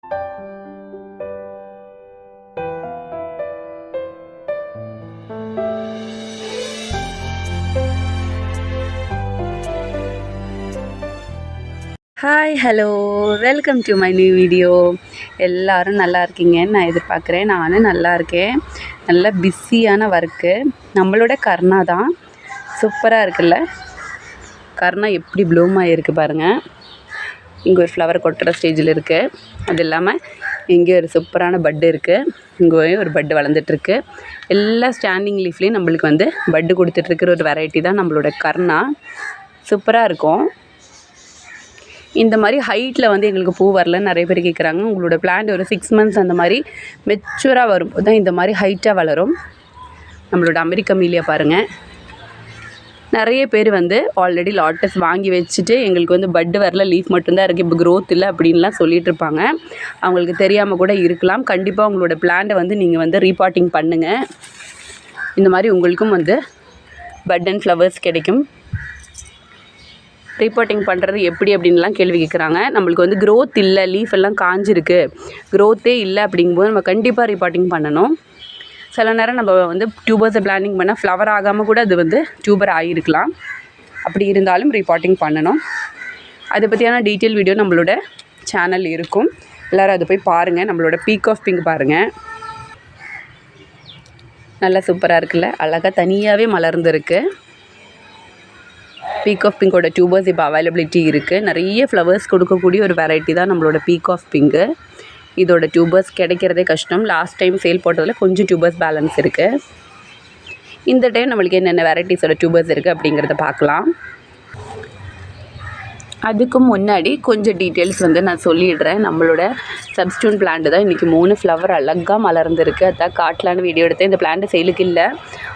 Hi hello welcome to my new video. எல்லோரும் நல்லா இருக்கீங்கன்னு நான் எதிர்பார்க்குறேன். நானும் நல்லா இருக்கேன். நல்ல பிஸியான ஒர்க்கு. நம்மளோட கர்ணா தான் சூப்பராக இருக்குல்ல. கர்ணா எப்படி ப்ளூம் ஆகிருக்கு பாருங்கள். இங்கே ஒரு ஃப்ளவர் கொட்டுற ஸ்டேஜில் இருக்குது. அது இல்லாமல் இங்கே ஒரு சூப்பரான பட்டு இருக்குது. இங்கேயும் ஒரு பட்டு வளர்ந்துட்டுருக்கு. எல்லா ஸ்டாண்டிங் லீஃப்லேயும் நம்மளுக்கு பட்டு கொடுத்துட்ருக்கிற ஒரு வெரைட்டி தான் நம்மளோட கர்ணா. சூப்பராக இருக்கும். இந்த மாதிரி ஹைட்டில் எங்களுக்கு பூ வரலன்னு நிறைய பேர் கேட்குறாங்க. உங்களோட பிளான்ட் ஒரு 6 months அந்த மாதிரி மெச்சூராக வரும் தான் இந்த மாதிரி ஹைட்டாக வளரும். நம்மளோட அமெரிக்க மீலியா பாருங்கள். நிறைய பேர் ஆல்ரெடி லாட்டஸ் வாங்கி வச்சுட்டு எங்களுக்கு பட்டு வரல, லீஃப் மட்டும்தான் இருக்குது, இப்போ க்ரோத் இல்லை அப்படின்லாம் சொல்லிட்டு இருப்பாங்க. அவங்களுக்கு தெரியாமல் கூட இருக்கலாம். கண்டிப்பாக உங்களோட பிளான்ட்டை நீங்கள் ரீபாட்டிங் பண்ணுங்கள். இந்த மாதிரி உங்களுக்கும் பட் அண்ட் ஃப்ளவர்ஸ் கிடைக்கும். ரீபாட்டிங் பண்ணுறது எப்படி அப்படின்லாம் கேள்வி கேட்குறாங்க. நம்மளுக்கு க்ரோத் இல்லை, லீஃப் எல்லாம் காஞ்சிருக்கு, க்ரோத்தே இல்லை அப்படிங்கும்போது நம்ம கண்டிப்பாக ரீபாட்டிங் பண்ணணும். சில நேரம் நம்ம டியூபர்ஸை பிளானிங் பண்ணால் ஃப்ளவர் ஆகாமல் கூட அது டியூபர் ஆகிருக்கலாம். அப்படி இருந்தாலும் ரீபாட்டிங் பண்ணணும். அதை பற்றியான டீட்டெயில் வீடியோ நம்மளோட சேனல் இருக்கும். எல்லோரும் அதை போய் பாருங்கள். நம்மளோட பீக் ஆஃப் பிங்க் பாருங்கள், நல்லா சூப்பராக இருக்குல்ல. அழகாக தனியாகவே மலர்ந்துருக்கு. பீக் ஆஃப் பிங்கோட டியூபர்ஸ் இப்போ அவைலபிலிட்டி இருக்குது. நிறைய ஃப்ளவர்ஸ் கொடுக்கக்கூடிய ஒரு வெரைட்டி தான் நம்மளோட பீக் ஆஃப் பிங்கு. இதோட டியூபர்ஸ் கிடைக்கிறதே கஷ்டம். லாஸ்ட் டைம் சேல் போட்டதில் கொஞ்சம் டியூபர்ஸ் பேலன்ஸ் இருக்குது. இந்த டைம் நம்மளுக்கு என்னென்ன வெரைட்டிஸோட டியூபர்ஸ் இருக்குது அப்படிங்கிறத பார்க்கலாம். அதுக்கு முன்னாடி கொஞ்சம் டீட்டெயில்ஸ் நான் சொல்லிடுறேன். நம்மளோட சப்ஸ்டியூன் பிளான்ட்டு தான் இன்றைக்கி 3 ஃப்ளவர் அழகாக மலர்ந்துருக்கு. அதான் காட்டலான்னு வீடியோ எடுத்தேன். இந்த பிளான்ட்டு சேலுக்கு இல்லை,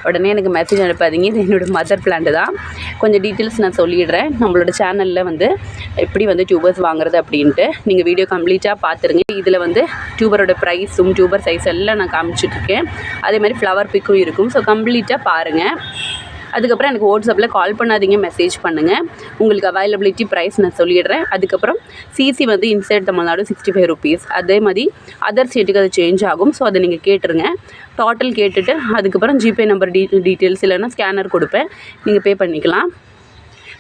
உடனே எனக்கு மெசேஜ் அனுப்பாதீங்க. இது என்னோடய மதர் பிளான்ட்டு தான். கொஞ்சம் டீட்டெயில்ஸ் நான் சொல்லிடுறேன். நம்மளோட சேனலில் எப்படி டியூபர்ஸ் வாங்குறது அப்படின்ட்டு நீங்கள் வீடியோ கம்ப்ளீட்டாக பார்த்துருங்க. இதில் டியூபரோட ப்ரைஸும் டியூபர் சைஸ் எல்லாம் நான் காமிச்சிட்ருக்கேன். அதேமாதிரி ஃப்ளவர் பிக்கும் இருக்கும். ஸோ கம்ப்ளீட்டாக பாருங்கள். அதுக்கப்புறம் எனக்கு வாட்ஸ்அப்பில் கால் பண்ணாதீங்க, மெசேஜ் பண்ணுங்கள். உங்களுக்கு அவைலபிலிட்டி ப்ரைஸ் நான் சொல்லிடுறேன். அதுக்கப்புறம் சிசி இன்சைட் தமிழ்நாடு 65 rupees. அதே மாதிரி அதர் ஸ்டேட்டுக்கு அது சேஞ்ச் ஆகும். ஸோ அதை நீங்கள் கேட்டுருங்க. டோட்டல் கேட்டுட்டு அதுக்கப்புறம் ஜிபே நம்பர் டீட்டெயில்ஸ் இல்லைன்னா ஸ்கேனர் கொடுப்பேன், நீங்கள் பே பண்ணிக்கலாம்.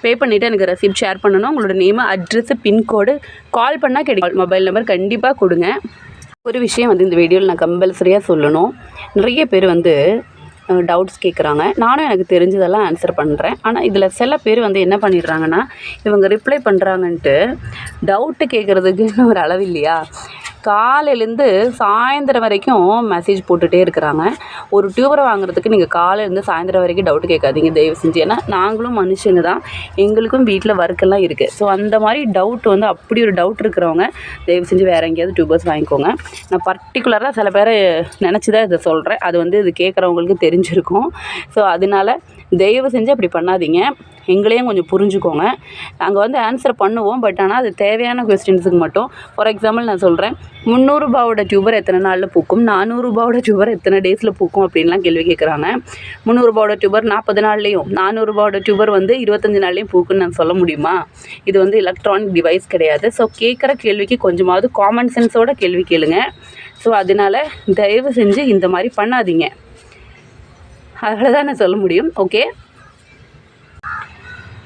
பே பண்ணிவிட்டு எனக்கு ரெசிப்ட் ஷேர் பண்ணணும். உங்களோட நேமு, அட்ரெஸ்ஸு, பின்கோடு கால் பண்ணால் கிடைக்கும். மொபைல் நம்பர் கண்டிப்பாக கொடுங்க. ஒரு விஷயம் இந்த வீடியோவில் நான் கம்பல்சரியாக சொல்லணும். நிறைய பேர் டவுட்ஸ் கேட்குறாங்க. நானும் எனக்கு தெரிஞ்சதெல்லாம் ஆன்சர் பண்ணுறேன். ஆனால் இதில் சில பேர் என்ன பண்ணிடுறாங்கன்னா, இவங்க ரிப்ளை பண்ணுறாங்கன்ட்டு டவுட்டு கேட்குறதுக்கு ஒரு அளவு இல்லையா, காலையிலேருந்து சாயந்தரம் வரைக்கும் மெசேஜ் போட்டுகிட்டே இருக்கிறாங்க. ஒரு டியூபரை வாங்குறதுக்கு நீங்கள் காலையிலேருந்து சாயந்தரம் வரைக்கும் டவுட் கேட்காதீங்க தயவு செஞ்சு. ஏன்னா நாங்களும் மனுஷங்க தான், எங்களுக்கும் வீட்டில் ஒர்க்கெல்லாம் இருக்குது. ஸோ அந்த மாதிரி டவுட் அப்படி ஒரு டவுட் இருக்கிறவங்க தயவு செஞ்சு வேறு எங்கேயாவது டியூபர்ஸ் வாங்கிக்கோங்க. நான் பர்டிகுலராக சில பேரை நினச்சி தான் இதை சொல்கிறேன். அது இது கேட்குறவங்களுக்கு தெரிஞ்சிருக்கும். ஸோ அதனால் தயவு செஞ்சு அப்படி பண்ணாதீங்க. எங்களையும் கொஞ்சம் புரிஞ்சுக்கோங்க. நாங்கள் ஆன்சர் பண்ணுவோம். பட் ஆனால் அது தேவையான கொஸ்டின்ஸுக்கு மட்டும். ஃபார் எக்ஸாம்பிள் நான் சொல்கிறேன், 300 ரூபாவோட டியூபர் எத்தனை நாளில் பூக்கும், 400 ரூபாவோட டியூபர் எத்தனை டேஸில் பூக்கும் அப்படின்லாம் கேள்வி கேட்குறாங்க. 300 ரூபாவோட டியூபர் 40 நாள்லேயும், 400 ரூபாவோட டியூபர் 25 நாள்லேயும் பூக்குன்னு நான் சொல்ல முடியுமா? இது எலக்ட்ரானிக் டிவைஸ் கிடையாது. ஸோ கேட்குற கேள்விக்கு கொஞ்சமாவது காமன் சென்ஸோட கேள்வி கேளுங்க. ஸோ அதனால் தயவு செஞ்சு இந்த மாதிரி பண்ணாதீங்க. அவ்வளோதான் நான் சொல்ல முடியும். ஓகே,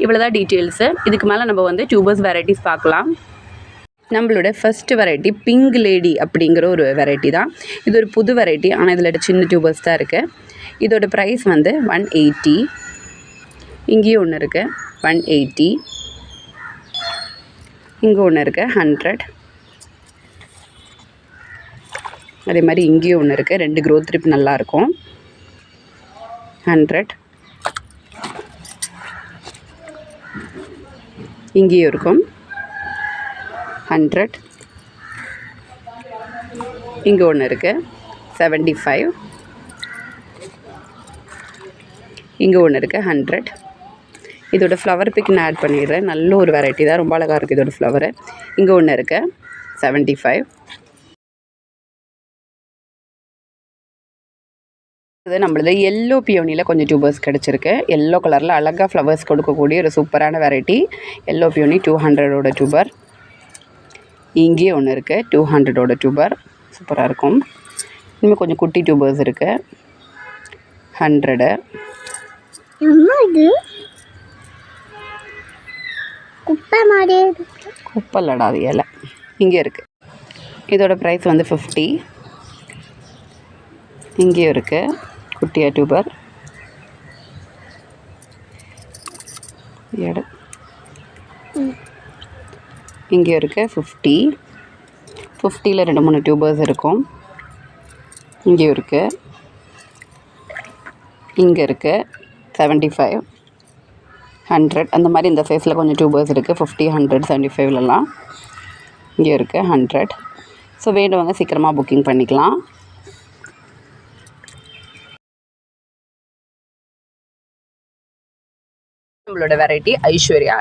இவ்வளோ தான் டீட்டெயில்ஸு. இதுக்கு மேலே நம்ம டியூபர்ஸ் வெரைட்டிஸ் பார்க்கலாம். நம்மளோட ஃபஸ்ட்டு வெரைட்டி பிங்க் லேடி அப்படிங்கிற ஒரு வெரைட்டி தான். இது ஒரு புது வெரைட்டி. ஆனால் இதில் சின்ன டியூபர்ஸ் தான் இருக்குது. இதோட ப்ரைஸ் 180. இங்கேயும் ஒன்று இருக்குது 180. இங்கே ஒன்று இருக்குது 100. அதே மாதிரி இங்கேயும் ஒன்று இருக்குது. 2 க்ரோத் ட்ரிப் நல்லாயிருக்கும். 100. இங்கேயும் இருக்கும் 100. இங்கே ஒன்று இருக்குது 75. இங்கே ஒன்று இருக்குது 100. இதோட ஃப்ளவர் பிக் நான் ஆட் பண்ணிடுறேன். நல்ல ஒரு வெரைட்டி தான், ரொம்ப அழகாக இருக்குது இதோட ஃப்ளவரு. இங்கே ஒன்று இருக்குது 75. இது நம்மளது எல்லோ பியோனியில் கொஞ்சம் டியூபர்ஸ் கிடச்சிருக்கு. எல்லோ கலரில் அழகாக ஃப்ளவர்ஸ் கொடுக்கக்கூடிய ஒரு சூப்பரான வெரைட்டி எல்லோ பியோனி. 200ஓட டியூபர். இங்கேயே ஒன்று இருக்குது 200 டியூபர், சூப்பராக இருக்கும். இன்னும் கொஞ்சம் குட்டி டியூபர்ஸ் இருக்குது 100. குப்பை இல்லடா அது இலை. இங்கே இருக்குது, இதோட ப்ரைஸ் வந்து 50. இங்கேயும் இருக்குது குட்டியாக டியூபர். இங்கேயும் இருக்குது 50. 50ல் 2-3 டியூபர்ஸ் இருக்கும். இங்கேயும் இருக்குது, இங்கே இருக்குது 75, 100. அந்த மாதிரி இந்த சைஸில் கொஞ்சம் டியூபர்ஸ் இருக்குது 50, 100, 75லலாம். இங்கே இருக்குது 100. ஸோ வேண்டவங்க சீக்கிரமாக புக்கிங் பண்ணிக்கலாம். நம்மளோட வெரைட்டி ஐஸ்வர்யா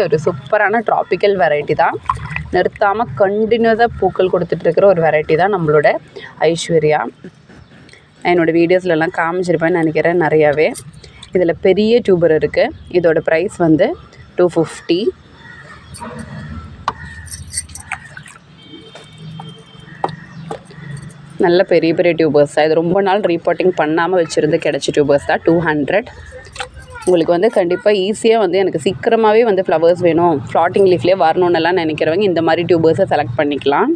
ஒரு சூப்பரான ட்ராபிக்கல் வெரைட்டி தான். நிறுத்தாமல் கண்டினியூஸாக பூக்கள் கொடுத்துட்ருக்கிற ஒரு வெரைட்டி தான் நம்மளோட ஐஸ்வர்யா. என்னோடய வீடியோஸ்லலாம் காமிச்சிருப்பேன்னு நினைக்கிறேன் நிறையாவே. இதில் பெரிய டியூபர் இருக்குது. இதோட ப்ரைஸ் வந்து 250. நல்ல பெரிய பெரிய டியூபர்ஸ் தான். இது ரொம்ப நாள் ரீபாட்டிங் பண்ணாமல் வச்சுருந்து கிடச்ச டியூபர்ஸ் தான். 200. உங்களுக்கு வந்து கண்டிப்பாக ஈஸியாக வந்து எனக்கு சீக்கிரமாகவே வந்து ஃப்ளவர்ஸ் வேணும், ஃப்ளாட்டிங் லீஃப்லேயே வரணுன்னெல்லாம் நினைக்கிறவங்க இந்த மாதிரி டியூபர்ஸை செலக்ட் பண்ணிக்கலாம்.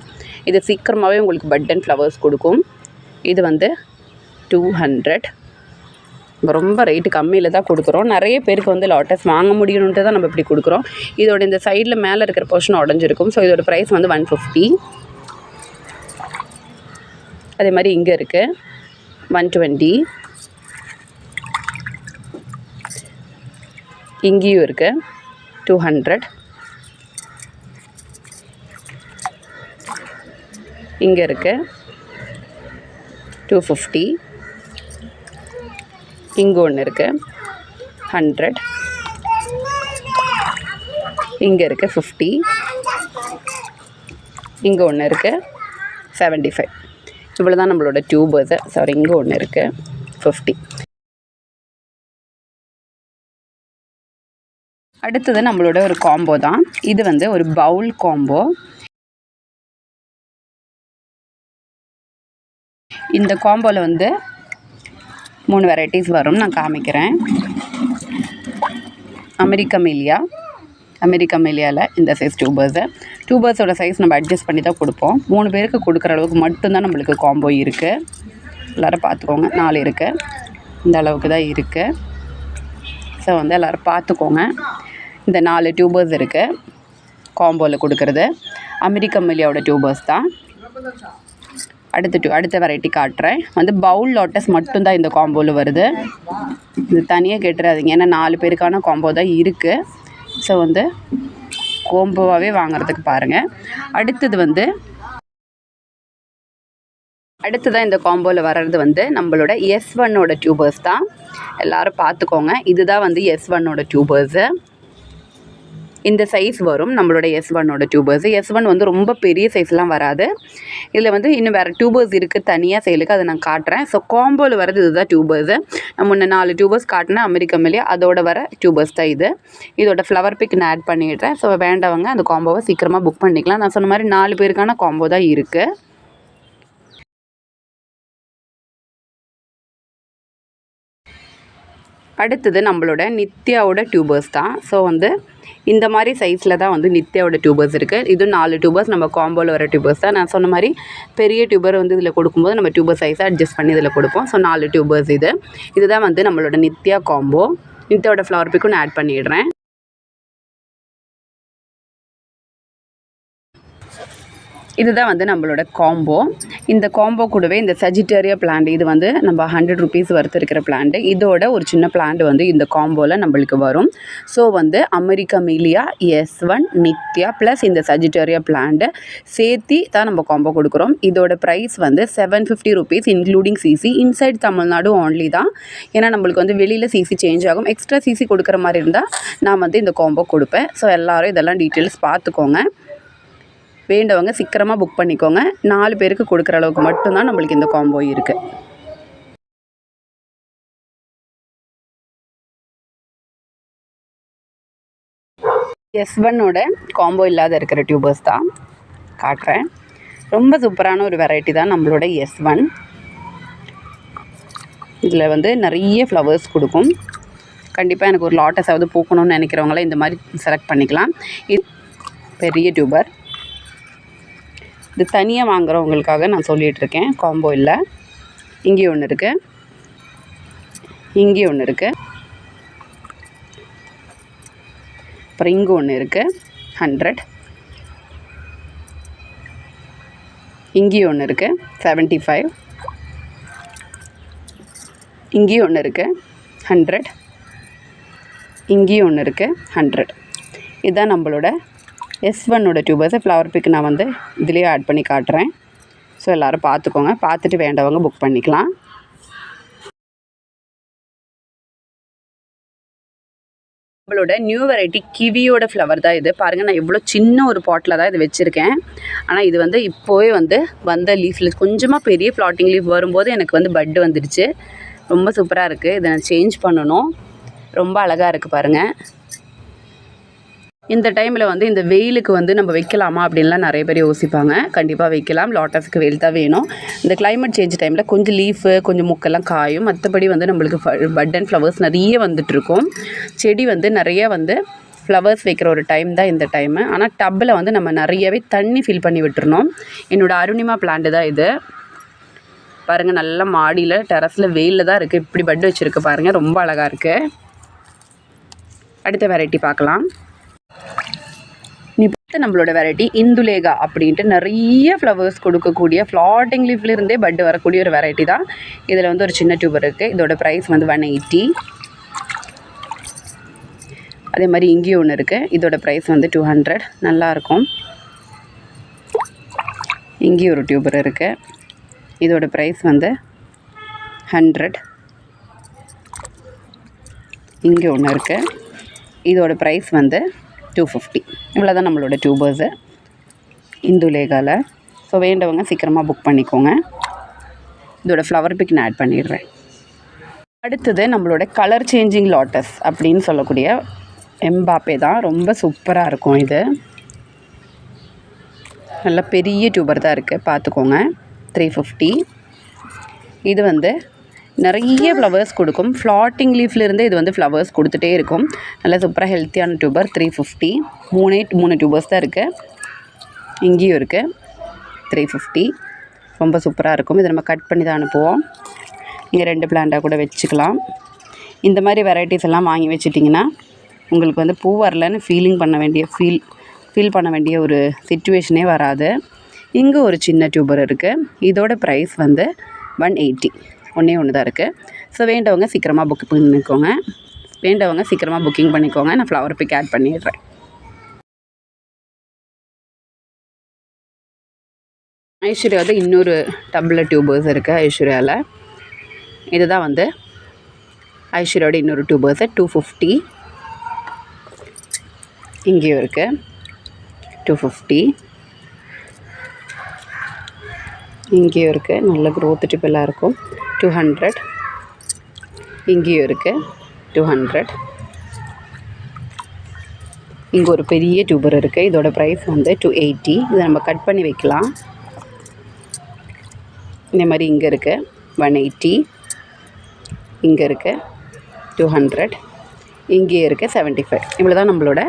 இது சீக்கிரமாகவே உங்களுக்கு பட் அண்ட் ஃப்ளவர்ஸ் கொடுக்கும். இது வந்து 200. ரொம்ப ரேட்டு கம்மியில் தான் கொடுக்குறோம். நிறைய பேருக்கு வந்து லாட்டஸ் வாங்க முடியணுன்ட்டு தான் நம்ம இப்படி கொடுக்குறோம். இதோட இந்த சைடில் மேலே இருக்கிற போர்ஷன் உடஞ்சிருக்கும். ஸோ இதோட ப்ரைஸ் வந்து 150. அதே மாதிரி இங்கே இருக்குது 120. இங்கேயும் இருக்குது 200. இங்கே இருக்குது 250. இங்கே ஒன்று இருக்குது 100. இங்கே இருக்குது 50. இங்கே ஒன்று இருக்குது 75. இவ்வளோ தான் நம்மளோட டியூபர்ஸு. சாரி, இங்கே ஒன்று இருக்குது 50. அடுத்தது நம்மளோட ஒரு காம்போ தான். இது வந்து ஒரு பவுல் காம்போ. இந்த காம்போவில் வந்து 3 வெரைட்டிஸ் வரும், நான் காமிக்கிறேன். அமெரிக்கா மில்லியாவில் இந்த சைஸ் டியூபர்ஸோட சைஸ் நம்ம அட்ஜஸ்ட் பண்ணி தான் கொடுப்போம். 3 பேருக்கு கொடுக்குற அளவுக்கு மட்டும்தான் நம்மளுக்கு காம்போ இருக்குது. எல்லோரும் பார்த்துக்கோங்க. 4 இருக்குது, இந்த அளவுக்கு தான் இருக்குது. ஸோ வந்து எல்லோரும் பார்த்துக்கோங்க. இந்த 4 டியூபர்ஸ் இருக்குது காம்போவில் கொடுக்குறது. அமெரிக்கா மில்லியாவோட டியூபர்ஸ் தான். அடுத்த வெரைட்டி காட்டுறேன். வந்து பவுல் லாட்டஸ் மட்டும்தான் இந்த காம்போவில் வருது. இது தனியாக கேட்டுறாதீங்க, ஏன்னா 4 பேருக்கான காம்போ தான் இருக்குது. ஸோ வந்து காம்போவாகவே வாங்குறதுக்கு பாருங்கள். அடுத்ததான் இந்த காம்போவில் வர்றது வந்து நம்மளோட S1ஓட டியூபர்ஸ் தான். எல்லோரும் பார்த்துக்கோங்க. இதுதான் வந்து S1ஓட டியூபர்ஸு. இந்த சைஸ் வரும் நம்மளோட S1ஓட டியூபர்ஸு. S1 வந்து ரொம்ப பெரிய சைஸ்லாம் வராது. இதில் வந்து இன்னும் வேறு டியூபர்ஸ் இருக்குது தனியாக சேலுக்கு, அதை நான் காட்டுறேன். ஸோ காம்போவில் வரது இதுதான் டியூபர்ஸு. நான் முன்ன 4 டியூபர்ஸ் காட்டினேன் அமெரிக்கா மில்லியா, அதோட வர டியூபர்ஸ் தான் இது. இதோட ஃப்ளவர் பிக் நான் ஆட் பண்ணிடுறேன். ஸோ வேண்டவங்க அந்த காம்போவை சீக்கிரமாக புக் பண்ணிக்கலாம். நான் சொன்ன மாதிரி 4 பேருக்கான காம்போ தான் இருக்குது. அடுத்தது நம்மளோட நித்யாவோட டியூபர்ஸ் தான். ஸோ வந்து இந்த மாதிரி சைஸில் தான் வந்து நித்யாவோட டியூபர்ஸ் இருக்குது. இது 4 டியூபர்ஸ் நம்ம காம்போவில் வர டியூபர்ஸ் தான். நான் சொன்ன மாதிரி பெரிய டியூபர் வந்து இதில் கொடுக்கும்போது நம்ம டியூபர் சைஸை அட்ஜஸ்ட் பண்ணி இதில் கொடுப்போம். ஸோ 4 டியூபர்ஸ் இதுதான் வந்து நம்மளோட நித்யா காம்போ. நித்யாவோட ஃப்ளவர் பிக்கும் நான் ஆட் பண்ணிடுறேன். இதுதான் வந்து நம்மளோட காம்போ. இந்த காம்போ கூடவே இந்த சஜிட்டேரியா பிளான்ட், இது வந்து நம்ம 100 ருபீஸ் வர்த்து இருக்கிற பிளான்ட்டு. இதோட ஒரு சின்ன பிளான்ட் வந்து இந்த காம்போவில் நம்மளுக்கு வரும். ஸோ வந்து America Millia, S1, Nithya plus இந்த சஜிட்டேரியா பிளான்ட்டு சேர்த்தி தான் நம்ம காம்போ கொடுக்குறோம். இதோட ப்ரைஸ் வந்து 750 rupees including CC. Inside Tamil Nadu only தான். ஏன்னா நம்மளுக்கு வந்து வெளியில் சிசி சேஞ்ச் ஆகும். எக்ஸ்ட்ரா சிசி கொடுக்குற மாதிரி இருந்தால் நான் வந்து இந்த காம்போ கொடுப்பேன். ஸோ எல்லோரும் இதெல்லாம் டீட்டெயில்ஸ் பார்த்துக்கோங்க. வேண்டவங்க சீக்கிரமாக புக் பண்ணிக்கோங்க. 4 பேருக்கு கொடுக்குற அளவுக்கு மட்டும்தான் நம்மளுக்கு இந்த காம்போ இருக்குது. S1ஓட காம்போ இல்லாத இருக்கிற டியூபர்ஸ் தான். காட்டுறேன். ரொம்ப சூப்பரான ஒரு வெரைட்டி தான் நம்மளோட S1. இதில் வந்து நிறைய ஃப்ளவர்ஸ் கொடுக்கும். கண்டிப்பாக எனக்கு ஒரு லாட்டஸாவது பூக்கணும்னு நினைக்கிறவங்கள இந்த மாதிரி செலக்ட் பண்ணிக்கலாம். இது பெரிய டியூபர். இது தனியாக வாங்குறவங்களுக்காக நான் சொல்லிகிட்ருக்கேன், காம்போ இல்லை. இங்கேயும் ஒன்று இருக்குது, இங்கேயும் ஒன்று இருக்குது, அப்புறம் இங்கே ஒன்று இருக்குது 100, இங்கேயும் ஒன்று இருக்குது 75, இங்கேயும் ஒன்று இருக்குது 100, இங்கேயும் ஒன்று இருக்குது 100. இதுதான் நம்மளோட S1ஓட டியூபர்ஸை. ஃப்ளவர் பிக் நான் வந்து இதுலேயே ஆட் பண்ணி காட்டுறேன். ஸோ எல்லோரும் பார்த்துக்கோங்க. பார்த்துட்டு வேண்டவங்க புக் பண்ணிக்கலாம். நம்மளோட நியூ வெரைட்டி கிவியோட ஃப்ளவர் தான் இது. பாருங்கள், நான் எவ்வளோ சின்ன ஒரு பாட்டில் தான் இது வச்சுருக்கேன். ஆனால் இது வந்து இப்போவே வந்து வந்த லீஃபில் கொஞ்சமாக பெரிய ஃப்ளாட்டிங் லீஃப் வரும்போது எனக்கு வந்து பட்டு வந்துடுச்சு. ரொம்ப சூப்பராக இருக்குது. இதை நான் சேஞ்ச் பண்ணணும். ரொம்ப அழகாக இருக்குது பாருங்கள். இந்த டைமில் வந்து இந்த வெயிலுக்கு வந்து நம்ம வைக்கலாமா அப்படின்லாம் நிறைய பேர் யோசிப்பாங்க. கண்டிப்பாக வைக்கலாம். லாட்டஸுக்கு வெயில் தான் வேணும். இந்த கிளைமேட் சேஞ்ச் டைமில் கொஞ்சம் லீஃபு கொஞ்சம் முக்கெல்லாம் காயும். மற்றபடி வந்து நம்மளுக்கு பட் அண்ட் ஃப்ளவர்ஸ் நிறைய வந்துட்டுருக்கும். செடி வந்து நிறைய வந்து ஃப்ளவர்ஸ் வைக்கிற ஒரு டைம் தான் இந்த டைமு. ஆனால் டப்பில் வந்து நம்ம நிறையவே தண்ணி ஃபில் பண்ணி விட்டுருணும். என்னோடய அருணிமா பிளான்ட்டு தான் இது. பாருங்கள், நல்லா மாடியில் டெரஸில் வெயிலில் தான் இருக்குது. இப்படி பட்டு வச்சுருக்கு பாருங்கள். ரொம்ப அழகாக இருக்குது. அடுத்த வெரைட்டி பார்க்கலாம். இப்போ நம்மளோட வெரைட்டி இந்துலேகா அப்படின்ட்டு நிறைய ஃப்ளவர்ஸ் கொடுக்கக்கூடிய ஃப்ளாட்டிங் லீஃப்லேருந்தே பட்டு வரக்கூடிய ஒரு வெரைட்டி தான். இதில் வந்து ஒரு சின்ன டியூபர் இருக்குது. இதோட ப்ரைஸ் வந்து 180. அதே மாதிரி இங்கேயும் ஒன்று இருக்குது. இதோட ப்ரைஸ் வந்து 200. நல்லாயிருக்கும். இங்கேயும் ஒரு டியூபர் இருக்குது. இதோட ப்ரைஸ் வந்து 100. இங்கே ஒன்று இருக்குது. இதோட ப்ரைஸ் வந்து 250. இவ்வளோ தான் நம்மளோட டியூபர்ஸு இந்துலேகாவில். ஸோ வேண்டவங்க சீக்கிரமாக புக் பண்ணிக்கோங்க. இதோட ஃப்ளவர் பிக் நான் ஆட் பண்ணிடுறேன். அடுத்தது நம்மளோட கலர் சேஞ்சிங் லாட்டஸ் அப்படின்னு சொல்லக்கூடிய எம்பாப்பே தான். ரொம்ப சூப்பராக இருக்கும். இது நல்ல பெரிய டியூபர் தான் இருக்குது, பார்த்துக்கோங்க. 350. இது வந்து நிறைய ஃப்ளவர்ஸ் கொடுக்கும். ஃப்ளாட்டிங் லீஃப்லேருந்து இது வந்து ஃப்ளவர்ஸ் கொடுத்துட்டே இருக்கும். நல்லா சூப்பராக ஹெல்த்தியான டியூபர். 350. மூணு டியூபர்ஸ் தான் இருக்குது. இங்கேயும் இருக்குது 350. ரொம்ப சூப்பராக இருக்கும். இதை நம்ம கட் பண்ணி தான் அனுப்புவோம். நீங்கள் 2 பிளான்ட்டாக கூட வச்சுக்கலாம். இந்த மாதிரி வெரைட்டிஸ் எல்லாம் வாங்கி வச்சிட்டிங்கன்னா உங்களுக்கு வந்து பூ வரலன்னு ஃபீல் பண்ண வேண்டிய ஒரு சிச்சுவேஷனே வராது. இங்கே ஒரு சின்ன டியூபர் இருக்குது. இதோட ப்ரைஸ் வந்து 180. ஒன்று தான் இருக்குது. ஸோ வேண்டவங்க சீக்கிரமாக புக்கிங் பண்ணிக்கோங்க. நான் ஃப்ளவர் பிக் ஆட் பண்ணிடுறேன். ஐஸ்வர்யாவது இன்னொரு டப்பில் டியூபர்ஸ் இருக்குது ஐஸ்வர்யாவில். இதுதான் வந்து ஐஸ்வர்யாவோட இன்னொரு டியூபர்ஸு 250. இங்கேயும் இருக்குது 250. இங்கேயும் இருக்குது. நல்ல க்ரோத் டிப்பெல்லாம் இருக்கும். 200. இங்கேயும் இருக்குது 200. இங்கே ஒரு பெரிய டியூபர் இருக்குது. இதோட ப்ரைஸ் வந்து 280. இதை நம்ம கட் பண்ணி வைக்கலாம். இந்த மாதிரி இங்கே இருக்குது 180. இங்கே இருக்குது 200. இங்கே இருக்குது 75. இவ்வளோ தான் நம்மளோட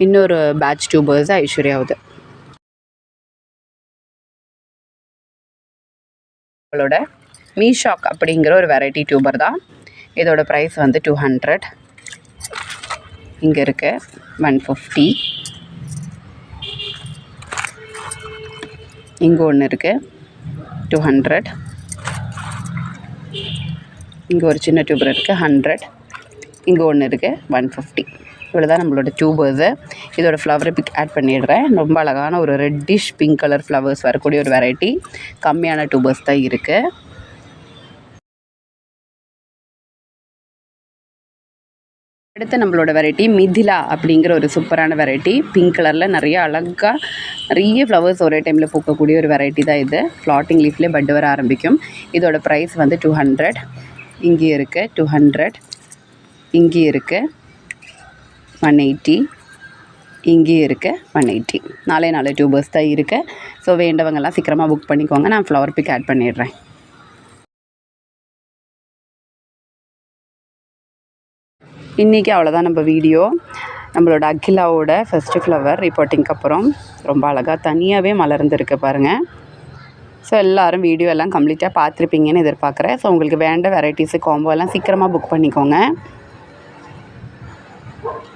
இன்னொரு பேட்ச் டியூபர்ஸ் ஐஸ்வர்யாவுது. நம்மளோட மீஷாக் அப்படிங்கிற ஒரு வெரைட்டி டியூபர் தான். இதோட ப்ரைஸ் வந்து 200. இங்கே இருக்கு 150. இங்கே ஒன்று இருக்குது 200. இங்கே ஒரு சின்ன டியூபர் இருக்குது 100. இங்கே ஒன்று இருக்குது 150. இவ்வளோ தான் நம்மளோட டியூபர்ஸு. இதோட ஃப்ளவர் பிக் ஆட் பண்ணிடுறேன். ரொம்ப அழகான ஒரு ரெட்டிஷ் பிங்க் கலர் ஃப்ளவர்ஸ் வரக்கூடிய ஒரு வெரைட்டி. கம்மியான டியூபர்ஸ் தான் இருக்குது. அடுத்து நம்மளோட வெரைட்டி மிதிலா அப்படிங்கிற ஒரு சூப்பரான வெரைட்டி. பிங்க் கலரில் நிறைய ஃப்ளவர்ஸ் ஒரே டைமில் பூக்கக்கூடிய ஒரு வெரைட்டி தான் இது. ஃப்ளாட்டிங் லீஃப்லேயே பட் வர ஆரம்பிக்கும். இதோட ப்ரைஸ் வந்து 200. இங்கே இருக்குது 200. இங்கே இருக்குது 180. இங்கேயே இருக்க 180. 4 டியூபர்ஸ் தான் இருக்குது. ஸோ வேண்டவங்கெல்லாம் சீக்கிரமாக புக் பண்ணிக்கோங்க. நான் ஃப்ளவர் பிக் ஆட் பண்ணிடுறேன். இன்றைக்கி அவ்வளோதான் நம்ம வீடியோ. நம்மளோட அகிலாவோட ஃபஸ்ட்டு ஃப்ளவர் ரிப்போர்ட்டிங்க்கு அப்புறம் ரொம்ப அழகாக தனியாகவே மலர்ந்துருக்கு பாருங்கள். ஸோ எல்லோரும் வீடியோ எல்லாம் கம்ப்ளீட்டாக பார்த்துருப்பீங்கன்னு எதிர்பார்க்குறேன். ஸோ உங்களுக்கு வேண்ட வெரைட்டிஸு காம்போ எல்லாம் சீக்கிரமாக புக் பண்ணிக்கோங்க.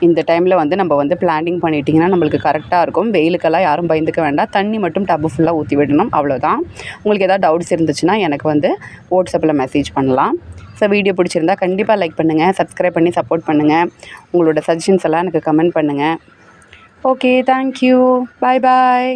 இந்த டைமில் வந்து நம்ம வந்து பிளானிங் பண்ணிட்டிங்கன்னா நம்மளுக்கு கரெக்டாக இருக்கும். வெயிலுக்கெல்லாம் யாரும் பயந்துக்க வேண்டாம். தண்ணி மட்டும் டப்பு ஃபுல்லாக ஊற்றி விடணும், அவ்வளோதான். உங்களுக்கு எதாவது டவுட்ஸ் இருந்துச்சுன்னா எனக்கு வந்து வாட்ஸ்அப்பில் மெசேஜ் பண்ணலாம். ஸோ வீடியோ பிடிச்சிருந்தா கண்டிப்பாக லைக் பண்ணுங்கள், சப்ஸ்கிரைப் பண்ணி சப்போர்ட் பண்ணுங்கள். உங்களோட சஜஷன்ஸ் எல்லாம் எனக்கு கமெண்ட் பண்ணுங்கள். ஓகே, தேங்க்யூ, பாய் பாய்.